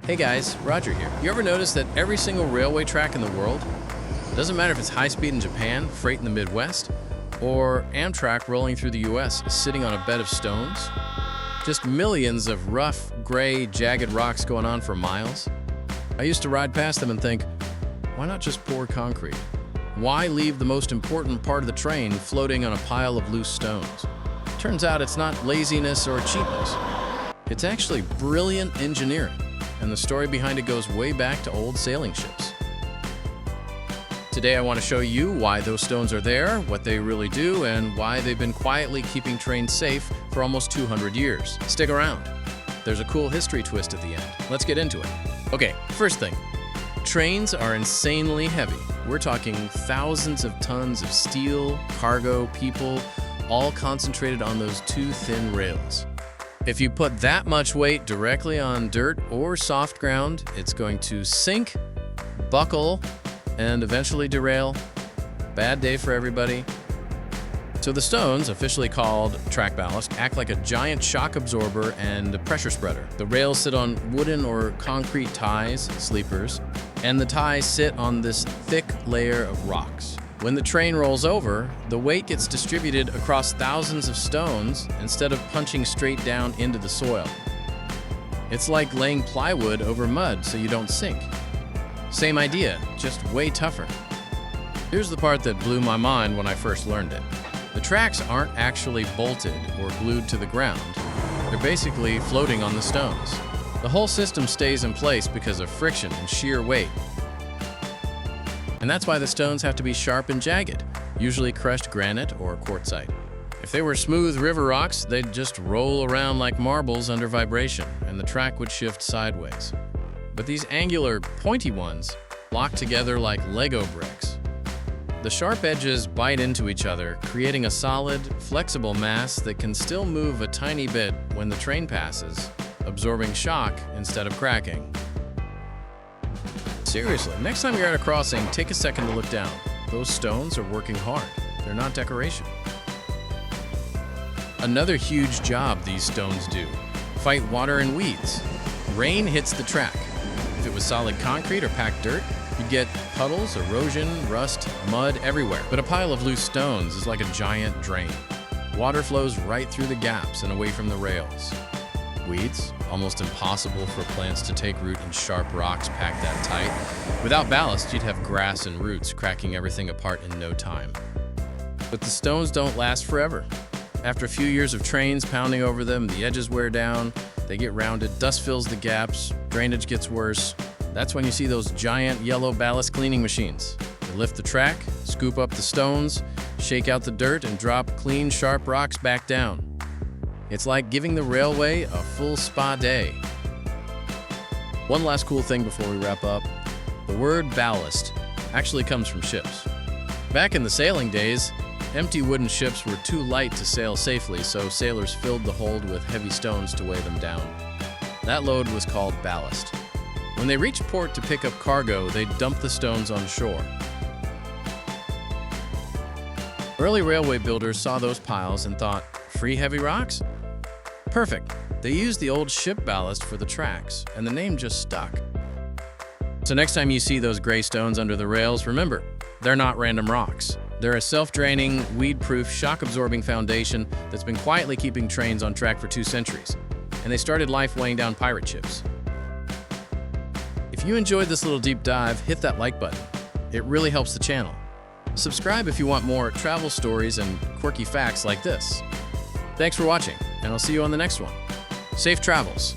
Hey guys, Roger here. You ever notice that every single railway track in the world, it doesn't matter if it's high speed in Japan, freight in the Midwest, or Amtrak rolling through the US, is sitting on a bed of stones? Just millions of rough, gray, jagged rocks going on for miles? I used to ride past them and think, why not just pour concrete? Why leave the most important part of the train floating on a pile of loose stones? Turns out it's not laziness or cheapness. It's actually brilliant engineering, and the story behind it goes way back to old sailing ships. Today I want to show you why those stones are there, what they really do, and why they've been quietly keeping trains safe for almost 200 years. Stick around. There's a cool history twist at the end. Let's get into it. Okay, first thing. Trains are insanely heavy. We're talking thousands of tons of steel, cargo, people, all concentrated on those two thin rails. If you put that much weight directly on dirt or soft ground, it's going to sink, buckle, and eventually derail. Bad day for everybody. So the stones, officially called track ballast, act like a giant shock absorber and a pressure spreader. The rails sit on wooden or concrete ties, sleepers, and the ties sit on this thick layer of rocks. When the train rolls over, the weight gets distributed across thousands of stones instead of punching straight down into the soil. It's like laying plywood over mud so you don't sink. Same idea, just way tougher. Here's the part that blew my mind when I first learned it. The tracks aren't actually bolted or glued to the ground. They're basically floating on the stones. The whole system stays in place because of friction and sheer weight. And that's why the stones have to be sharp and jagged, usually crushed granite or quartzite. If they were smooth river rocks, they'd just roll around like marbles under vibration, and the track would shift sideways. But these angular, pointy ones lock together like Lego bricks. The sharp edges bite into each other, creating a solid, flexible mass that can still move a tiny bit when the train passes, absorbing shock instead of cracking. Seriously, next time you're at a crossing, take a second to look down. Those stones are working hard. They're not decoration. Another huge job these stones do: fight water and weeds. Rain hits the track. If it was solid concrete or packed dirt, you'd get puddles, erosion, rust, mud everywhere. But a pile of loose stones is like a giant drain. Water flows right through the gaps and away from the rails. Weeds, almost impossible for plants to take root in sharp rocks packed that tight. Without ballast, you'd have grass and roots cracking everything apart in no time. But the stones don't last forever. After a few years of trains pounding over them, the edges wear down, they get rounded, dust fills the gaps, drainage gets worse. That's when you see those giant yellow ballast cleaning machines. They lift the track, scoop up the stones, shake out the dirt, and drop clean, sharp rocks back down. It's like giving the railway a full spa day. One last cool thing before we wrap up. The word ballast actually comes from ships. Back in the sailing days, empty wooden ships were too light to sail safely, so sailors filled the hold with heavy stones to weigh them down. That load was called ballast. When they reached port to pick up cargo, they'd dump the stones on shore. Early railway builders saw those piles and thought, free heavy rocks? Perfect. They used the old ship ballast for the tracks, and the name just stuck. So next time you see those gray stones under the rails, remember, they're not random rocks. They're a self-draining, weed-proof, shock-absorbing foundation that's been quietly keeping trains on track for 2 centuries. And they started life weighing down pirate ships. If you enjoyed this little deep dive, hit that like button. It really helps the channel. Subscribe if you want more travel stories and quirky facts like this. Thanks for watching, and I'll see you on the next one. Safe travels!